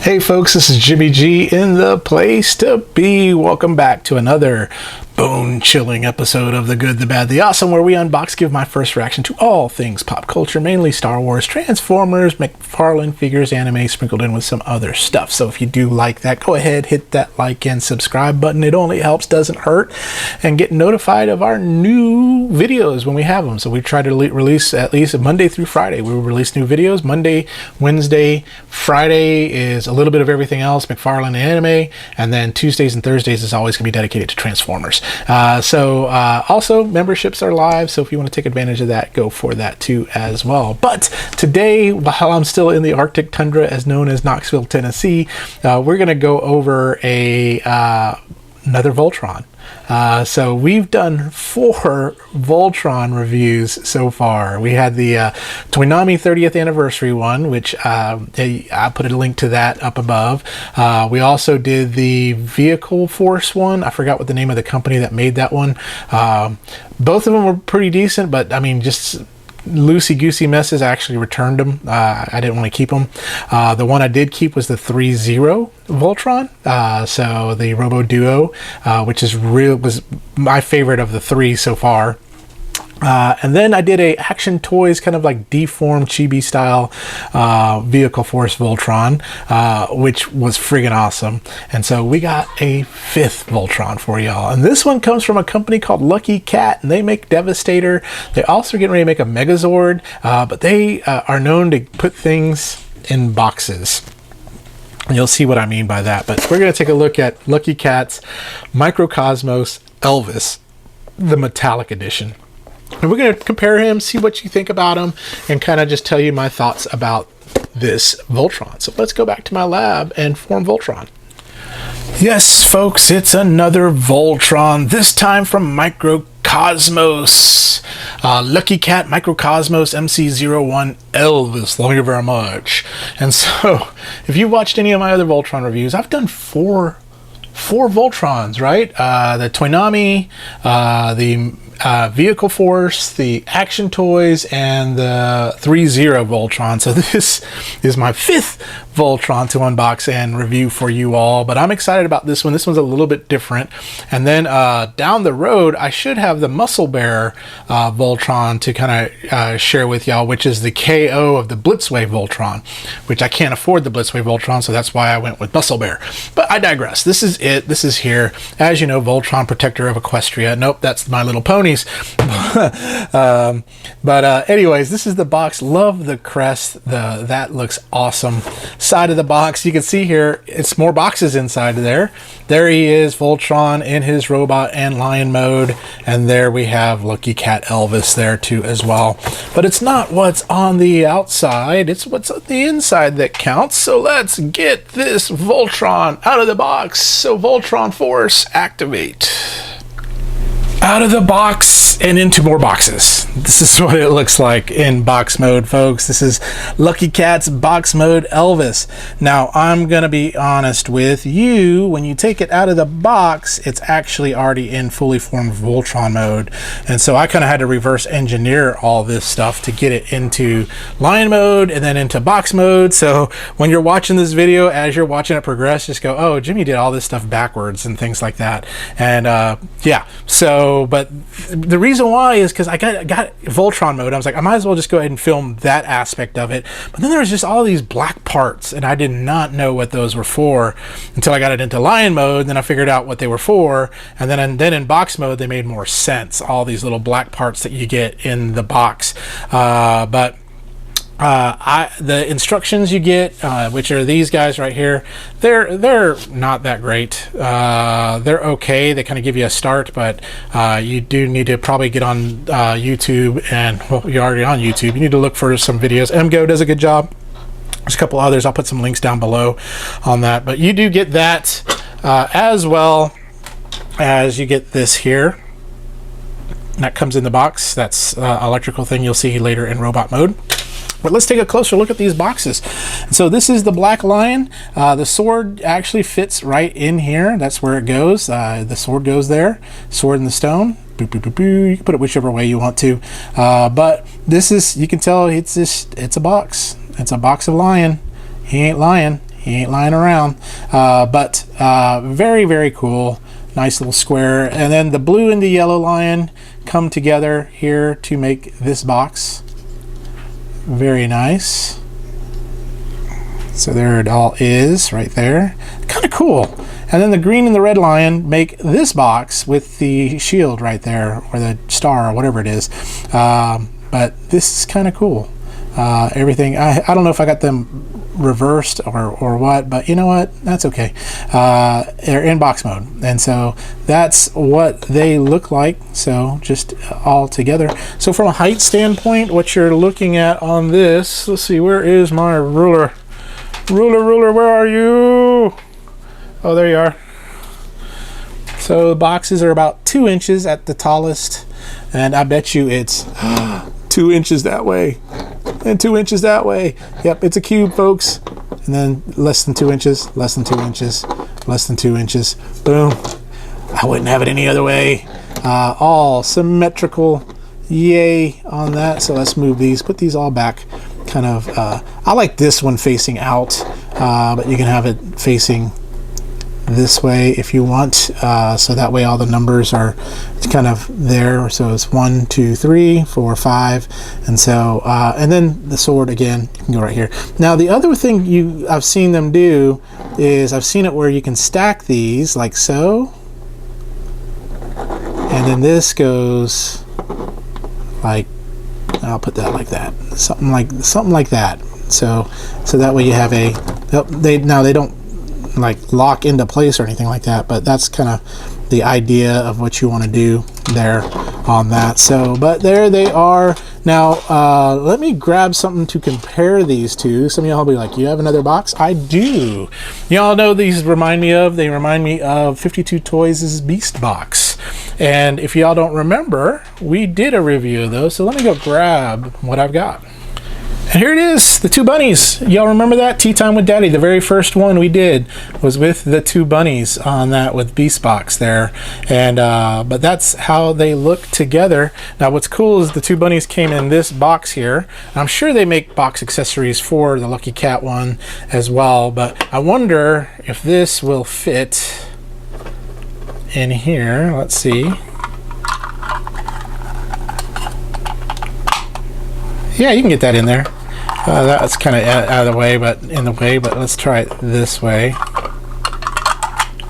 Hey folks, this is Jimmy G in the place to be. Welcome back to another bone-chilling episode of The Good, the Bad, the Awesome, where we unbox, give my first reaction to all things pop culture, mainly Star Wars, Transformers, McFarlane figures, anime, sprinkled in with some other stuff. So if you do like that, go ahead, hit that like and subscribe button. It only helps, doesn't hurt, and get notified of our new videos when we have them. So we try to release at least Monday through Friday. We will release new videos. Monday, Wednesday, Friday is a little bit of everything else, McFarlane and anime, and then Tuesdays and Thursdays is always going to be dedicated to Transformers. Also memberships are live, so if you want to take advantage of that, go for that too as well. But today, while I'm still in the Arctic tundra as known as Knoxville, Tennessee, we're going to go over another Voltron. So we've done 4 Voltron reviews so far. We had the Toonami 30th anniversary one, which I put a link to that up above. We also did the Vehicle Force one. I forgot what the name of the company that made that one. Both of them were pretty decent, but I mean, just loosey-goosey messes. I actually returned them. I didn't want to keep them. The one I did keep was the 3-0 Voltron. So the Robo Duo, which was my favorite of the 3 so far. And then I did a Action Toys kind of like deformed chibi style Vehicle Force Voltron, which was friggin' awesome. And so we got a 5th Voltron for y'all. And this one comes from a company called Lucky Cat, and they make Devastator. They also getting ready to make a Megazord, but they are known to put things in boxes. And you'll see what I mean by that. But we're going to take a look at Lucky Cat's Microcosmos Elvis, the Metallic Edition. And we're going to compare him, see what you think about him, and kind of just tell you my thoughts about this Voltron. So let's go back to my lab and form Voltron. Yes, folks, it's another Voltron, this time from Microcosmos. Lucky Cat Microcosmos MC01 Elvis. Thank you very much. And so, if you watched any of my other Voltron reviews, I've done 4 Voltrons, right? The Toonami, the Vehicle Force, the Action Toys, and the 3-0 Voltron. So this is my 5th Voltron to unbox and review for you all, but I'm excited about this one. This one's a little bit different. And then down the road, I should have the Muscle Bear Voltron to kind of share with y'all, which is the KO of the Blitzwave Voltron, which I can't afford the Blitzwave Voltron, so that's why I went with Muscle Bear. But I digress. This is it. This is here. As you know, Voltron, protector of Equestria. Nope, that's My Little Ponies. Anyways, this is the box. Love the crest. That looks awesome. Side of the box, you can see here, it's more boxes inside of there. There he is, Voltron in his robot and lion mode, and there we have Lucky Cat Elvis there too as well. But it's not what's on the outside, it's what's on the inside that counts. So let's get this Voltron out of the box. So Voltron Force, activate. Out of the box and into more boxes. This is what it looks like in box mode, folks. This is Lucky Cat's box mode Elvis. Now, I'm going to be honest with you. When you take it out of the box, it's actually already in fully formed Voltron mode. And so I kind of had to reverse engineer all this stuff to get it into lion mode and then into box mode. So when you're watching this video, as you're watching it progress, just go, oh, Jimmy did all this stuff backwards and things like that. And yeah, so but the reason why is because I got Voltron mode. I was like, I might as well just go ahead and film that aspect of it. But then there was just all these black parts, and I did not know what those were for until I got it into lion mode. Then I figured out what they were for, and then in box mode they made more sense. All these little black parts that you get in the box, the instructions you get, which are these guys right here, they're not that great. They're okay. They kind of give you a start, but you do need to probably get on YouTube, and well, you're already on YouTube. You need to look for some videos. EMGO does a good job. There's a couple others. I'll put some links down below on that, but you do get that as well as you get this here. That comes in the box. That's electrical thing you'll see later in robot mode. But let's take a closer look at these boxes. So this is the Black Lion. The sword actually fits right in here. That's where it goes. The sword goes there. Sword in the stone. Boop, boop, boop, boop. You can put it whichever way you want to. But this is, you can tell it's a box. It's a box of lion. He ain't lying. He ain't lying around. But very, very cool. Nice little square. And then the blue and the yellow lion come together here to make this box. Very nice. So there it all is right there. Kind of cool. And then the green and the red lion make this box with the shield right there, or the star, or whatever it is. But this is kind of cool. Everything, I don't know if I got them reversed or what, but you know what? That's okay. They're in box mode. And so that's what they look like. So just all together. So from a height standpoint, what you're looking at on this, let's see, where is my ruler? Ruler, where are you? Oh, there you are. So the boxes are about 2 inches at the tallest, and I bet you it's 2 inches that way and 2 inches that way. Yep, it's a cube, folks. And then less than 2 inches, less than 2 inches, less than 2 inches. Boom. I wouldn't have it any other way. All symmetrical. Yay on that. So let's move these, put these all back. Kind of, I like this one facing out, but you can have it facing this way if you want, so that way all the numbers are kind of there. So it's 1, 2, 3, 4, 5, and so and then the sword again, you can go right here. Now the other thing I've seen them do is I've seen it where you can stack these like so, and then this goes like, I'll put that like that, something like that. So that way you have a, they don't like lock into place or anything like that, but that's kind of the idea of what you want to do there on that. So, but there they are. Now, let me grab something to compare these to. Some of y'all will be like, you have another box? I do. Y'all know these remind me of 52 Toys' Beast box. And if y'all don't remember, we did a review of those. So let me go grab what I've got. And here it is, the 2 bunnies. Y'all remember that? Tea Time with Daddy, the very first one we did was with the 2 bunnies on that with Beast Box there. And but that's how they look together. Now what's cool is the 2 bunnies came in this box here. I'm sure they make box accessories for the Lucky Cat one as well, but I wonder if this will fit in here. Let's see. Yeah, you can get that in there. That's kind of out of the way, but in the way, but let's try it this way.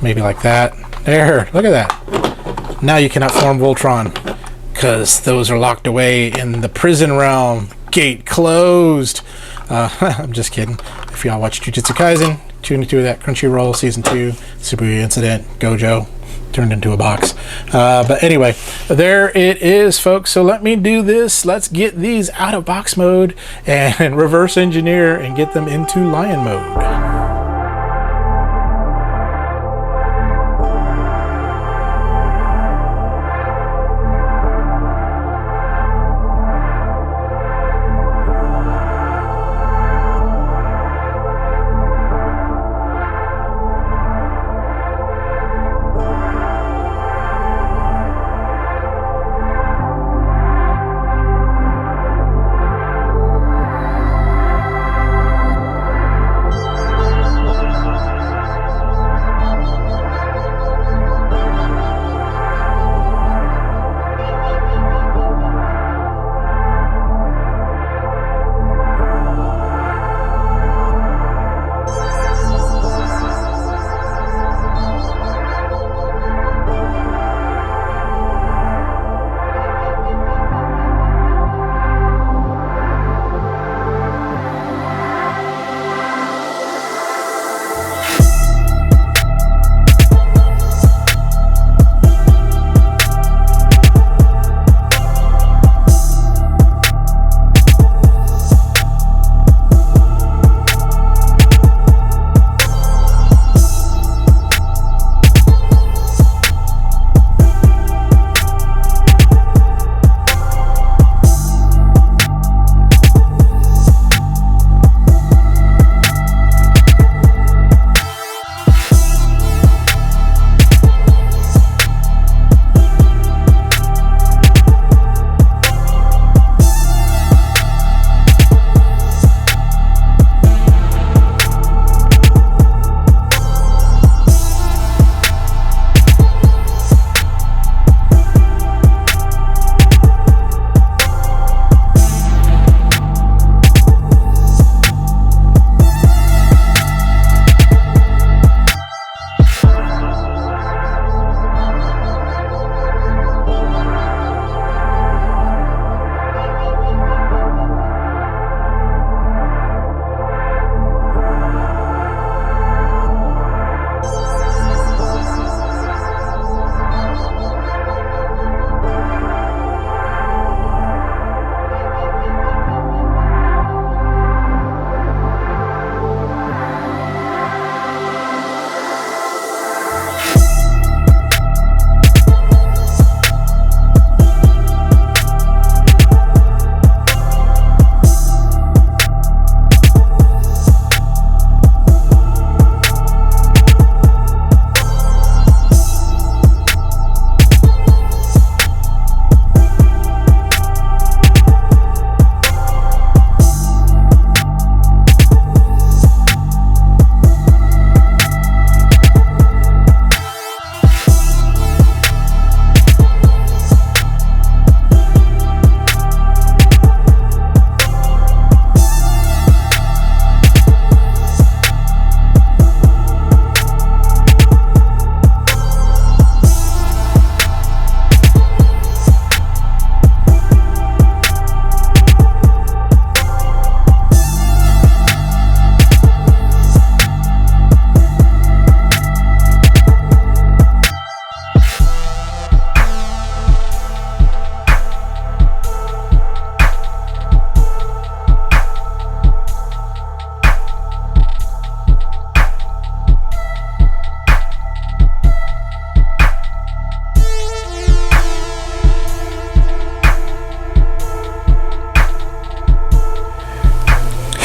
Maybe like that. There, look at that. Now you cannot form Voltron because those are locked away in the prison realm. Gate closed. I'm just kidding. If y'all watch Jujutsu Kaisen, tune into that Crunchyroll Season 2, Super Incident, Gojo, turned into a box. But anyway, there it is, folks. So let me do this. Let's get these out of box mode and reverse engineer and get them into lion mode.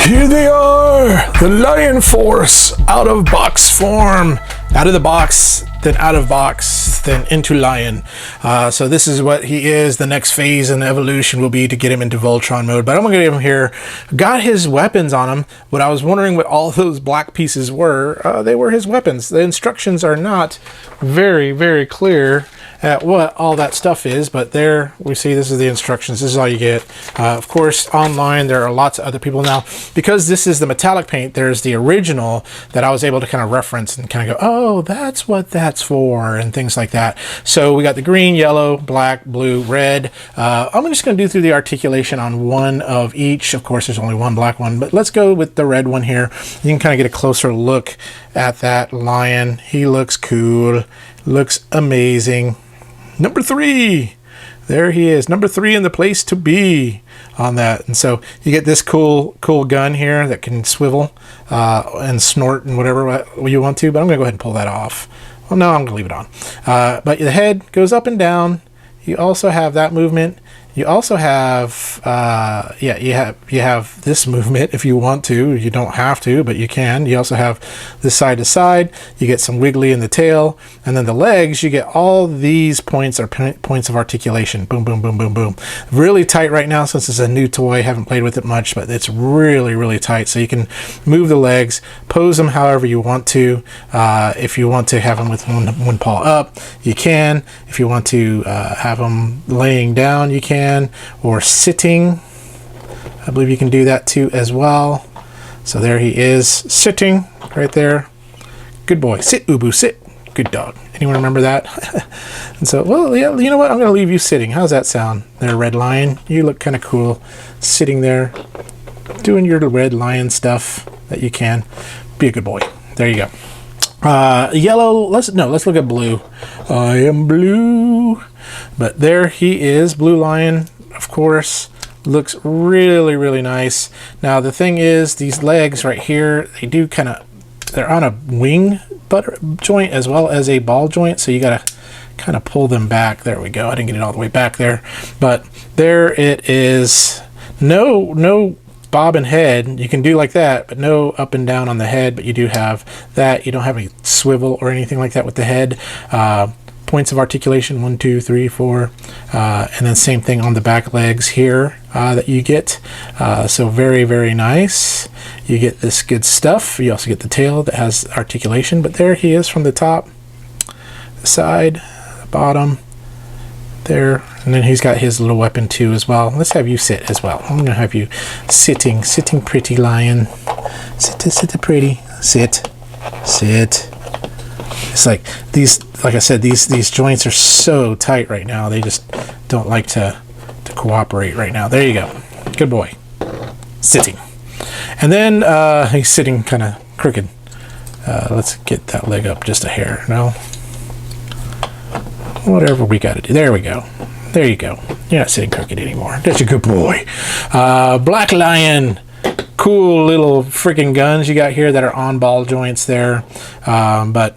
Here they are, the Lion Force, out of box form. Out of the box, then out of box, then into Lion. So this is what he is. The next phase in the evolution will be to get him into Voltron mode. But I'm going to get him here. Got his weapons on him. What I was wondering what all those black pieces were, they were his weapons. The instructions are not very, very clear at what all that stuff is, but there we see this is the instructions. This is all you get. Of course, online there are lots of other people now. Because this is the metallic paint, there's the original that I was able to kind of reference and kind of go, oh, that's what that's for, and things like that. So we got the green, yellow, black, blue, red. I'm just going to do through the articulation on one of each. Of course, there's only one black one, but let's go with the red one here. You can kind of get a closer look at that lion. He looks cool, looks amazing. Number 3, there he is, number 3 in the place to be on that. And so you get this cool gun here that can swivel and snort and whatever you want to, but I'm gonna go ahead and pull that off. Well, no, I'm gonna leave it on. But the head goes up and down. You also have that movement. You also have, you have this movement if you want to. You don't have to, but you can. You also have this side to side. You get some wiggly in the tail, and then the legs. You get all these points are points of articulation. Boom, boom, boom, boom, boom. Really tight right now since it's a new toy. Haven't played with it much, but it's really, really tight. So you can move the legs, pose them however you want to. If you want to have them with one paw up, you can. If you want to have them laying down, you can. Or sitting, I believe you can do that too as well. So there he is, sitting right there. Good boy. Sit, Ubu, sit. Good dog. Anyone remember that? And so, well, yeah, you know what? I'm going to leave you sitting. How's that sound? There, Red Lion. You look kind of cool sitting there, doing your red lion stuff that you can. Be a good boy. There you go. Yellow. Let's look at blue. I am blue. But there he is, Blue Lion, of course, looks really, really nice. Now the thing is, these legs right here, they're on a wing joint as well as a ball joint, so you gotta kind of pull them back. There we go. I didn't get it all the way back there, but there it is. No bob and head. You can do like that, but no up and down on the head. But you do have that. You don't have any swivel or anything like that with the head. Points of articulation 1, 2, 3, 4, and then same thing on the back legs here that you get. So very, very nice. You get this good stuff. You also get the tail that has articulation, but there he is from the top, the side, the bottom, there, and then he's got his little weapon too as well. Let's have you sit as well. I'm gonna have you sitting pretty lion. Sit pretty. Sit. It's like these, like I said, these joints are so tight right now. They just don't like to cooperate right now. There you go. Good boy. Sitting. And then he's sitting kind of crooked. Let's get that leg up just a hair. No. Whatever we got to do. There we go. There you go. You're not sitting crooked anymore. That's a good boy. Black Lion. Cool little freaking guns you got here that are on ball joints there. But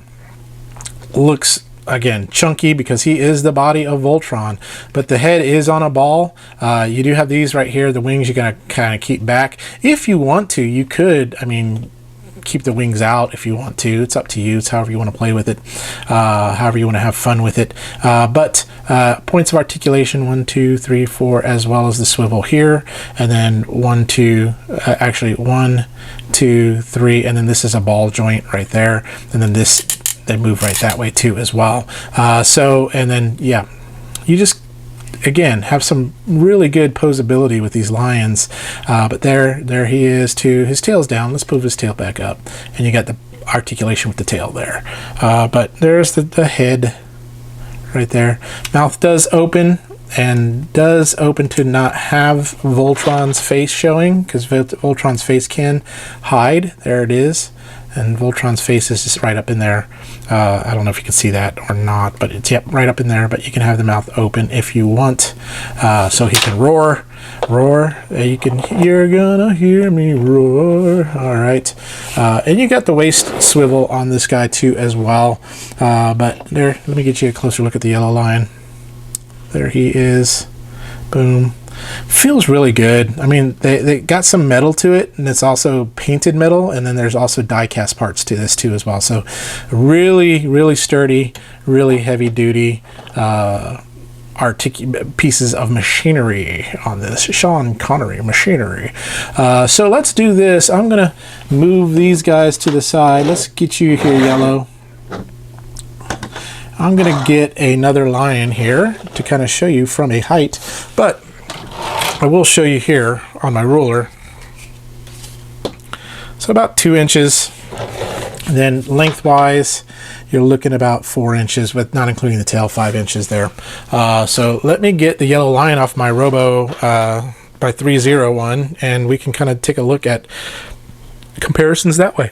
looks again chunky because he is the body of Voltron, but the head is on a ball. You do have these right here. The wings you're gonna kind of keep back. If you want to, you could, I mean, keep the wings out if you want to. It's up to you. It's however you want to play with it, however you want to have fun with it. But points of articulation 1, 2, 3, 4, as well as the swivel here, and then 1, 2, actually 1, 2, 3, and then this is a ball joint right there, and then this, they move right that way too as well. So, and then, yeah, you just, again, have some really good posability with these lions. But there he is too. His tail's down. Let's move his tail back up. And you got the articulation with the tail there. But there's the head right there. Mouth does open, and does open to not have Voltron's face showing, because Voltron's face can hide. There it is. And Voltron's face is just right up in there. I don't know if you can see that or not, but it's, yep, right up in there. But you can have the mouth open if you want, so he can roar. You're gonna hear me roar. All right, and you got the waist swivel on this guy too as well. But there, let me get you a closer look at the yellow lion. There he is. Boom. Feels really good. I mean, they got some metal to it, and it's also painted metal, and then there's also die cast parts to this too as well. So really, really sturdy, really heavy duty pieces of machinery on this. Sean Connery machinery. So let's do this. I'm gonna move these guys to the side. Let's get you here, Yellow. I'm gonna get another lion here to kind of show you from a height, but I will show you here on my ruler. So about 2 inches. And then lengthwise, you're looking about 4 inches, with not including the tail, 5 inches there. So let me get the yellow lion off my Robo by 301, and we can kind of take a look at comparisons that way.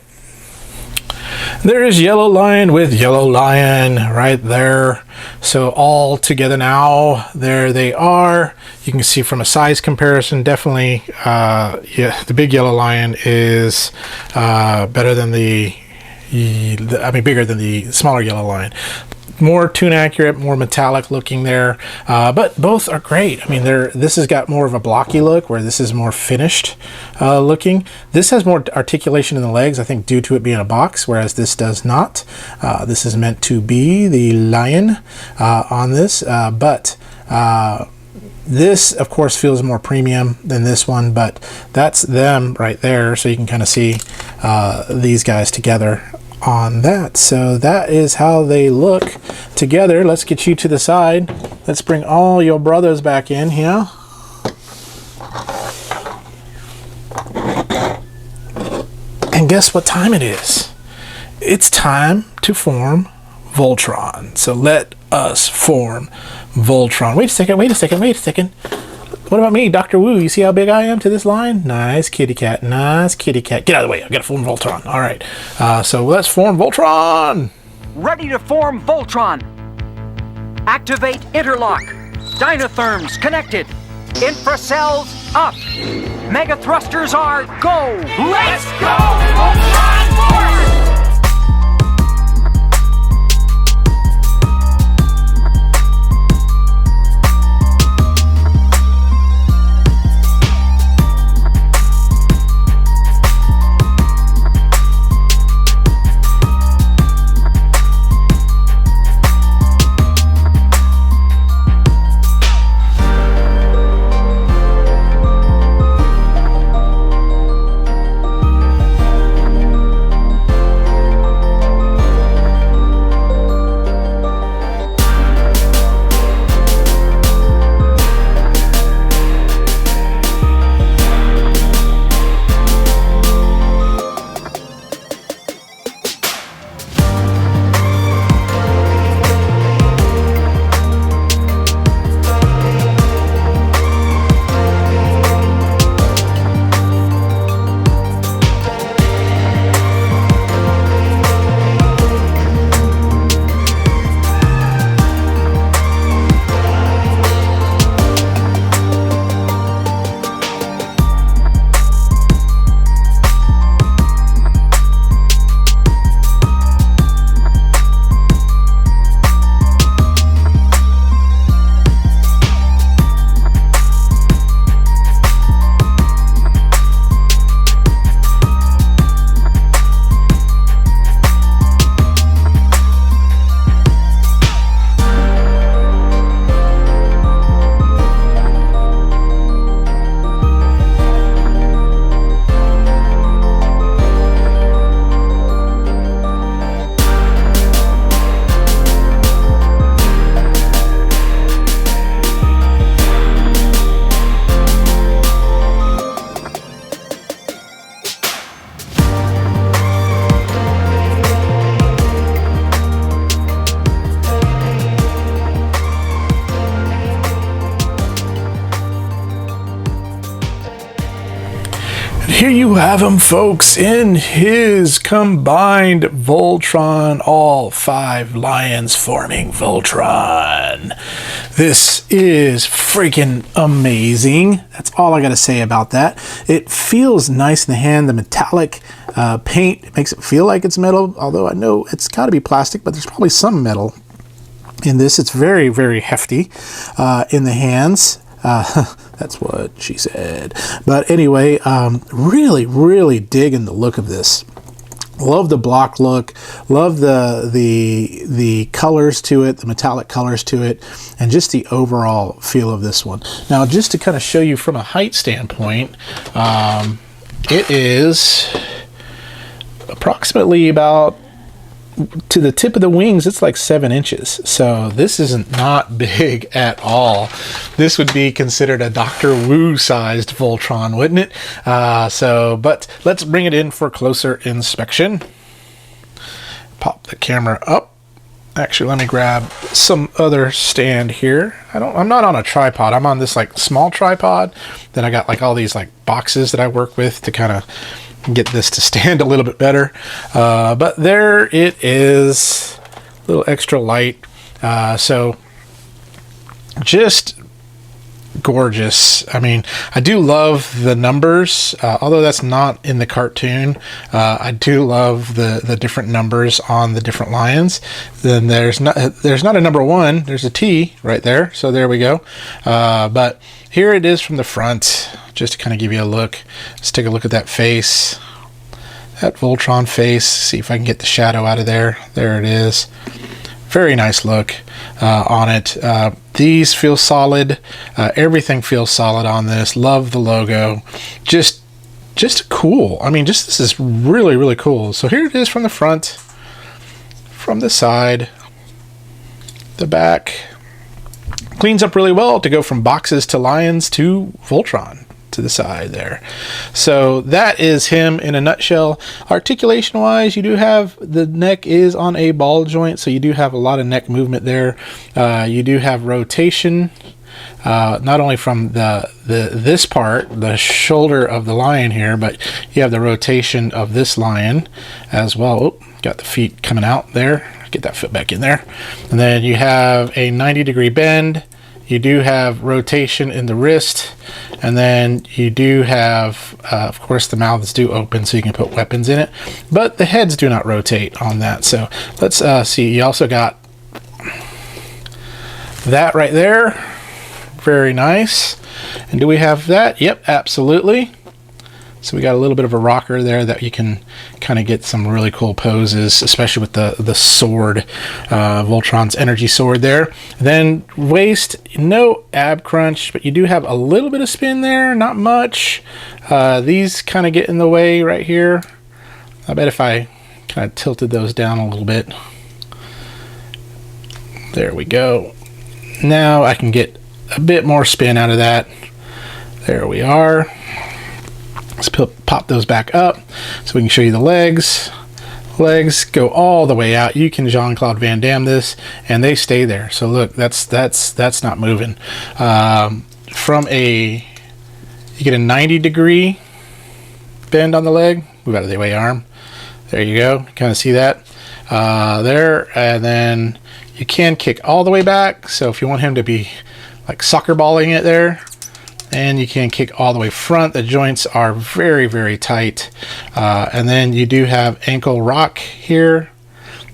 There is yellow lion with yellow lion right there. So all together now, there they are. You can see from a size comparison, definitely, yeah, the big yellow lion is better than bigger than the smaller yellow lion. More tune accurate, more metallic looking there, but both are great. I mean, this has got more of a blocky look, where this is more finished looking. This has more articulation in the legs, I think, due to it being a box, whereas this does not. This is meant to be the lion on this, but this, of course, feels more premium than this one, but that's them right there. So you can kind of see these guys together on that. So that is how they look together. Let's get you to the side. Let's bring all your brothers back in here. And guess what time it is? It's time to form Voltron. So let us form Voltron. Wait a second, wait a second, wait a second. What about me, Dr. Wu? You see how big I am to this line? Nice kitty cat, nice kitty cat. Get out of the way, I've got to form Voltron. All right, so let's form Voltron. Ready to form Voltron. Activate interlock. Dynatherms connected. Infracells up. Mega thrusters are go. Let's go, Voltron Force! Here you have him, folks, in his combined Voltron, all 5 lions forming Voltron. This is freaking amazing. That's all I gotta say about that. It feels nice in the hand. The metallic paint makes it feel like it's metal, although I know it's gotta be plastic, but there's probably some metal in this. It's very, very hefty in the hands. That's what she said. But anyway, really digging the look of this. Love the block look, love the colors to it, the metallic colors to it, and just the overall feel of this one. Now, just to kind of show you from a height standpoint, it is approximately about, to the tip of the wings, it's like 7 inches. So this isn't not big at all. This would be considered a Dr. Wu sized Voltron, wouldn't it? But let's bring it in for closer inspection. Pop the camera up. Actually, let me grab some other stand here. I'm not on a tripod. I'm on this like small tripod. Then I got like all these like boxes that I work with to kind of get this to stand a little bit better. But there it is, a little extra light. So just gorgeous. I mean, I do love the numbers, although that's not in the cartoon. I do love the different numbers on the different lions. Then there's not a number 1, there's a T right there. So there we go. But here it is from the front, just to kind of give you a look. Let's take a look at that face, that Voltron face. See if I can get the shadow out of there. There it is. Very nice look on it. These feel solid. Everything feels solid on this. Love the logo. Just cool. I mean, this is really cool. So here it is from the front, from the side, the back. Cleans up really well to go from boxes to lions to Voltron to the side there. So that is him in a nutshell. Articulation wise, you do have, the neck is on a ball joint, so you do have a lot of neck movement there. You do have rotation, not only from this part, the shoulder of the lion here, but you have the rotation of this lion as well. Oh, got the feet coming out there. Get that foot back in there. And then you have a 90-degree bend. You do have rotation in the wrist, and then you do have, of course, the mouths do open so you can put weapons in it, but the heads do not rotate on that. So let's see. You also got that right there. Very nice. And do we have that? Yep, absolutely. So we got a little bit of a rocker there that you can kind of get some really cool poses, especially with the sword, Voltron's energy sword there. Then waist, no ab crunch, but you do have a little bit of spin there, not much. These kind of get in the way right here. I bet if I kind of tilted those down a little bit. There we go. Now I can get a bit more spin out of that. There we are. Let's pop those back up so we can show you the legs. Legs go all the way out. You can Jean-Claude Van Damme this, and they stay there. So look, that's not moving. You get a 90-degree bend on the leg. Move out of the way, arm. There you go. Kind of see that there, and then you can kick all the way back. So if you want him to be like soccer balling it there. And you can kick all the way front. The joints are very tight. And then you do have ankle rock here,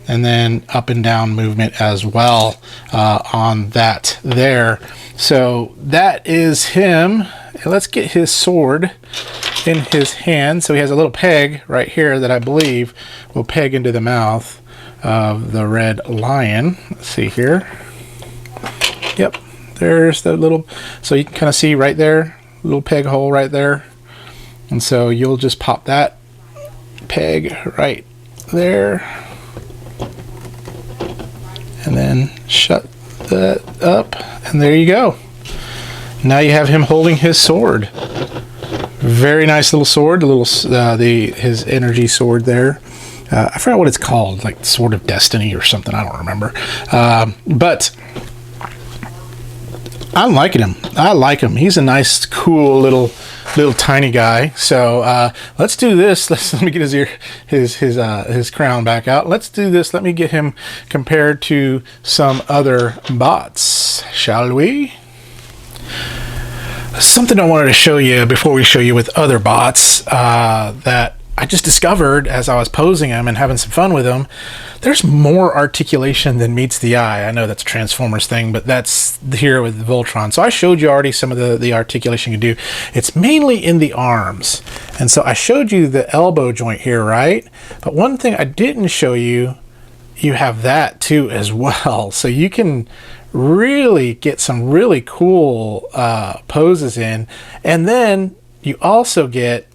and then up and down movement as well on that there. So that is him. Let's get his sword in his hand. So he has a little peg right here that I believe will peg into the mouth of the red lion. Let's see here. Yep. There's the little, so you can kind of see right there, little peg hole right there. And so you'll just pop that peg right there. And then shut that up. And there you go. Now you have him holding his sword. Very nice little sword, his energy sword there. I forgot what it's called, like Sword of Destiny or something. I don't remember. But I'm liking him. I like him. He's a nice, cool little tiny guy. So let's do this. Let me get his crown back out. Let's do this. Let me get him compared to some other bots, shall we? Something I wanted to show you before we show you with other bots that I just discovered as I was posing them and having some fun with them. there's more articulation than meets the eye. I know that's a Transformers thing, but that's here with Voltron. So I showed you already some of the articulation you can do. It's mainly in the arms. And so I showed you the elbow joint here, right? But one thing I didn't show you, you have that too as well. So you can really get some really cool poses in. And then you also get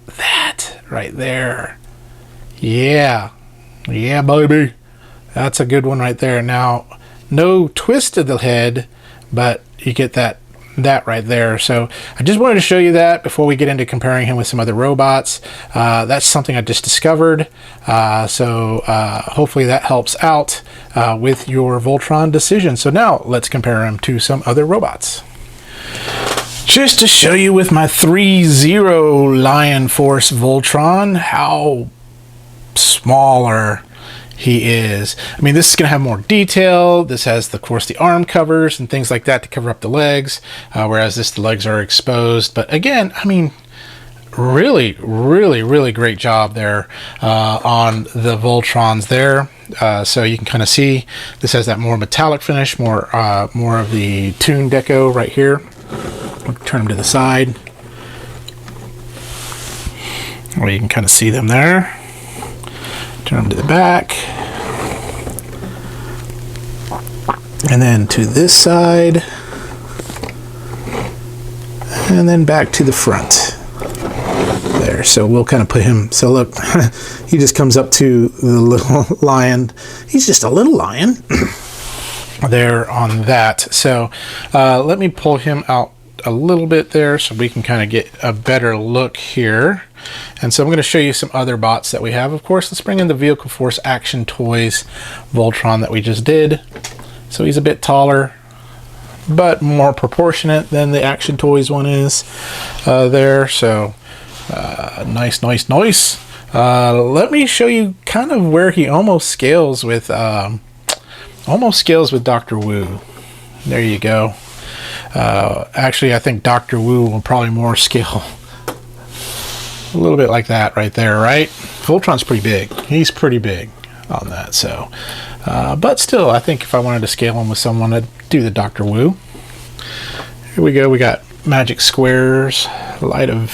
that right there. Yeah, baby, that's a good one right there. Now, no twist of the head, but you get that right there. So I just wanted to show you that before we get into comparing him with some other robots. That's something I just discovered. So hopefully that helps out with your Voltron decision. So now let's compare him to some other robots. Just to show you with my 3-0 Lion Force Voltron how smaller he is. I mean, this is going to have more detail. This has, of course, the arm covers and things like that to cover up the legs, whereas the legs are exposed. But again, I mean, really great job there on the Voltrons there. So you can kind of see this has that more metallic finish, more of the Toon deco right here. I'll turn them to the side, where you can kind of see them there. Turn them to the back, and then to this side, and then back to the front there. So we'll kind of put him, so look, he just comes up to the little lion. He's just a little lion there on that. So let me pull him out a little bit there so we can kind of get a better look here. And so I'm going to show you some other bots that we have. Of course, let's bring in the Vehicle Force Action Toys Voltron that we just did. So he's a bit taller, but more proportionate than the Action Toys one is there. So nice. Let me show you kind of where he almost scales with Dr. Wu. There you go. Actually, I think Dr. Wu will probably more scale a little bit like that right there, right? Voltron's pretty big. He's pretty big on that. So, but still, I think if I wanted to scale him with someone, I'd do the Dr. Wu. Here we go. We got Magic Squares, Light of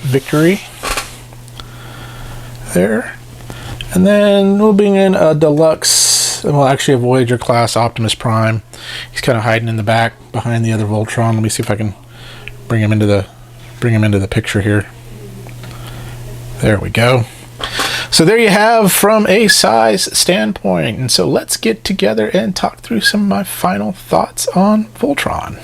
Victory there. And then we'll bring in a Deluxe, well, actually a Voyager class Optimus Prime. He's kind of hiding in the back behind the other Voltron. Let me see if I can bring him into the picture here. There we go. So there you have from a size standpoint. And so let's get together and talk through some of my final thoughts on Voltron.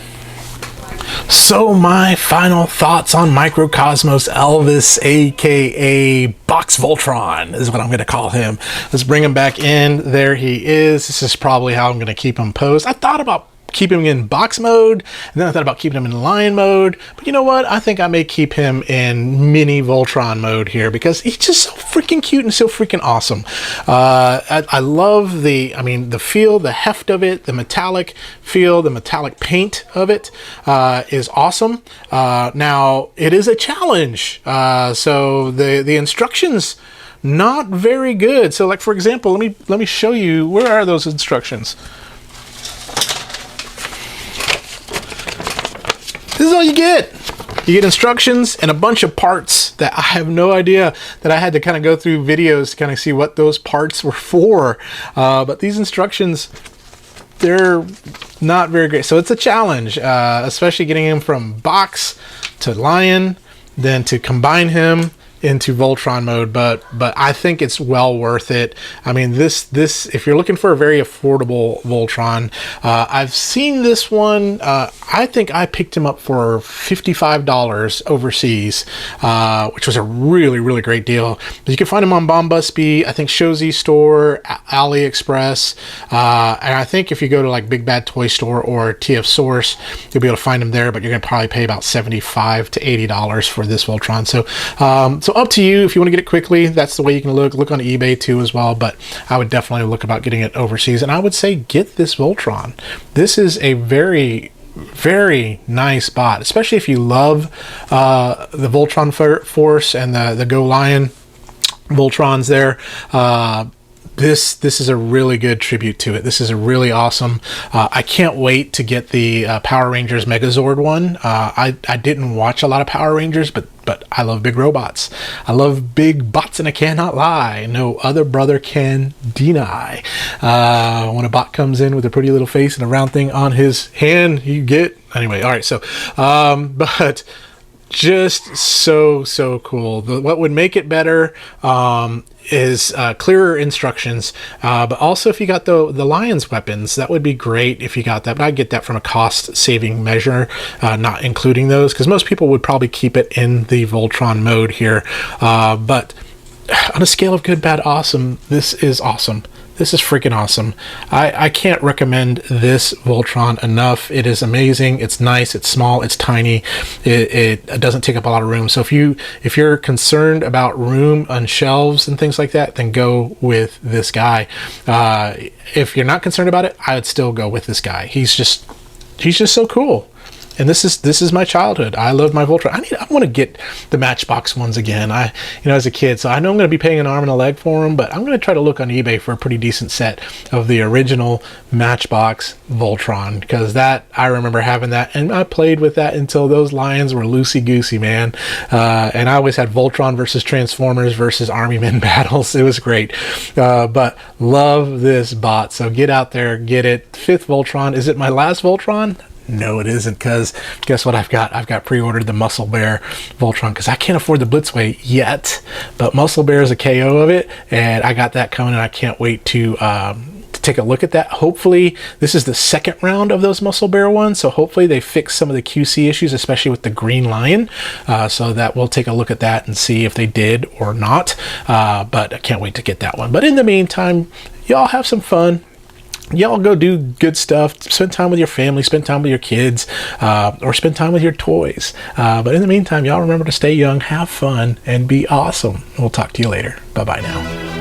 So my final thoughts on Microcosmos Elvis, aka Box Voltron, is what I'm going to call him. Let's bring him back in. There he is. This is probably how I'm going to keep him posed. I thought about keeping him in box mode, and then I thought about keeping him in lion mode, but you know what, I think I may keep him in mini Voltron mode here because he's just so freaking cute and so freaking awesome. I love the feel, the heft of it, the metallic feel, the metallic paint of it is awesome. Now it is a challenge, so the instructions not very good. So like, for example, let me show you, where are those instructions? This is all you get. You get instructions and a bunch of parts that I have no idea, that I had to kind of go through videos to kind of see what those parts were for. But these instructions, they're not very great. So it's a challenge, especially getting him from box to lion, then to combine him into Voltron mode, but I think it's well worth it. I mean, this if you're looking for a very affordable Voltron, I've seen this one. I think I picked him up for $55 overseas, which was a really great deal. But you can find him on Bombusby, I think Shozy Store, AliExpress, and I think if you go to like Big Bad Toy Store or TF Source, you'll be able to find him there. But you're gonna probably pay about $75 to $80 for this Voltron. So up to you if you want to get it quickly. That's the way you can look on eBay too as well, but I would definitely look about getting it overseas, and I would say get this Voltron. This is a very nice bot, especially if you love the Voltron Force and the Go Lion Voltrons there. this is a really good tribute to it. This is a really awesome. I can't wait to get the Power Rangers Megazord one. I didn't watch a lot of Power Rangers, but I love big robots. I love big bots, and I cannot lie. No other brother can deny. When a bot comes in with a pretty little face and a round thing on his hand, you get anyway. All right, so but just so cool. What would make it better is clearer instructions, but also if you got the Lion's weapons, that would be great if you got that, but I'd get that from a cost saving measure, not including those, because most people would probably keep it in the Voltron mode here, but on a scale of good, bad, awesome, this is awesome. This is freaking awesome. I can't recommend this Voltron enough. It is amazing. It's nice. It's small. It's tiny. It doesn't take up a lot of room. So if you're concerned about room on shelves and things like that, then go with this guy. If you're not concerned about it, I would still go with this guy. He's just so cool. And this is my childhood. I love my Voltron. I want to get the Matchbox ones again. As a kid, so I know I'm going to be paying an arm and a leg for them, but I'm going to try to look on eBay for a pretty decent set of the original Matchbox Voltron, because that, I remember having that, and I played with that until those lions were loosey-goosey, man. And I always had Voltron versus Transformers versus Army Men battles. It was great. But love this bot. So get out there, get it. 5th Voltron. Is it my last Voltron? No, it isn't, because guess what I've got? I've got pre-ordered the Muscle Bear Voltron, because I can't afford the Blitzway yet, but Muscle Bear is a KO of it, and I got that coming, and I can't wait to take a look at that. Hopefully, this is the second round of those Muscle Bear ones, so hopefully they fix some of the QC issues, especially with the Green Lion, so that we'll take a look at that and see if they did or not, but I can't wait to get that one. But in the meantime, y'all have some fun. Y'all go do good stuff. Spend time with your family, spend time with your kids, or spend time with your toys. But in the meantime, y'all remember to stay young, have fun, and be awesome. We'll talk to you later. Bye-bye now.